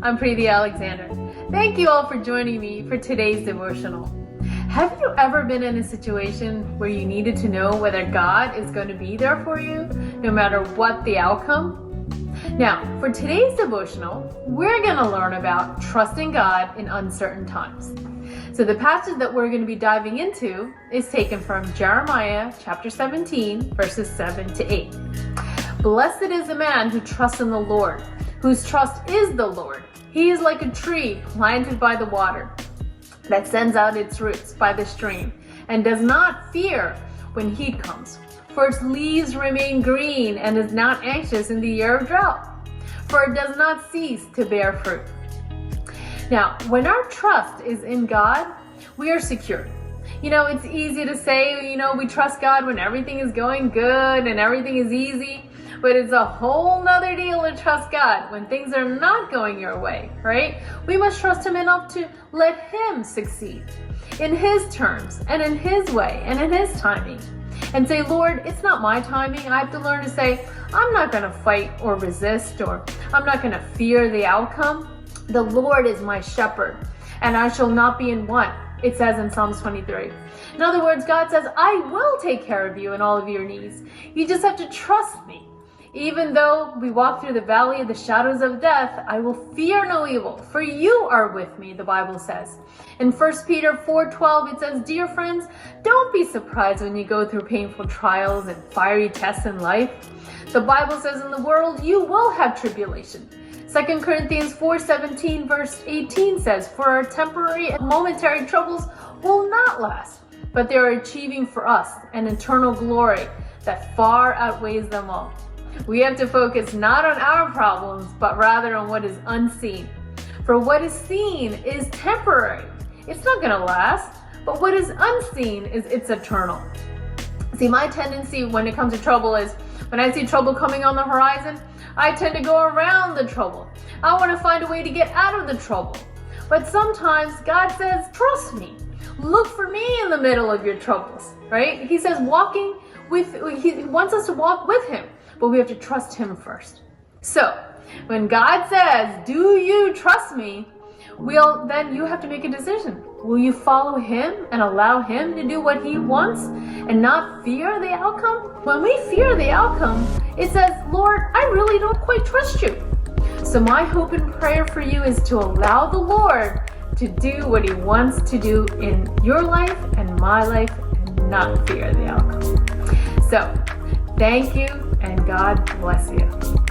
I'm Preethi Alexander. Thank you all for joining me for today's devotional. Have you ever been in a situation where you needed to know whether God is going to be there for you, no matter what the outcome? Now, for today's devotional, we're going to learn about trusting God in uncertain times. So the passage that we're going to be diving into is taken from Jeremiah chapter 17, verses 7 to 8. Blessed is the man who trusts in the Lord, whose trust is the Lord. He is like a tree planted by the water that sends out its roots by the stream and does not fear when heat comes, for its leaves remain green and is not anxious in the year of drought, for it does not cease to bear fruit. Now, when our trust is in God, we are secure. It's easy to say, we trust God when everything is going good and everything is easy. But it's a whole nother deal to trust God when things are not going your way, right? We must trust Him enough to let Him succeed in His terms and in His way and in His timing. And say, Lord, it's not my timing. I have to learn to say, I'm not going to fight or resist, or I'm not going to fear the outcome. The Lord is my shepherd, and I shall not be in want. It says in Psalms 23. In other words, God says, I will take care of you in all of your needs. You just have to trust me. Even though we walk through the valley of the shadows of death, I will fear no evil, for you are with me, the Bible says. In 1 Peter 4:12, it says, Dear friends, don't be surprised when you go through painful trials and fiery tests in life. The Bible says in the world, you will have tribulation. 2 Corinthians 4:17, verse 18 says, For our temporary and momentary troubles will not last, but they are achieving for us an eternal glory that far outweighs them all. We have to focus not on our problems, but rather on what is unseen. For what is seen is temporary. It's not going to last, but what is unseen it's eternal. See, my tendency when it comes to trouble is when I see trouble coming on the horizon, I tend to go around the trouble. I want to find a way to get out of the trouble. But sometimes God says, trust me. Look for me in the middle of your troubles, right? He says He wants us to walk with Him. But we have to trust Him first. So, when God says, do you trust me? Then you have to make a decision. Will you follow Him and allow Him to do what He wants and not fear the outcome? When we fear the outcome, it says, Lord, I really don't quite trust you. So my hope and prayer for you is to allow the Lord to do what He wants to do in your life and my life and not fear the outcome. So, thank you, and God bless you.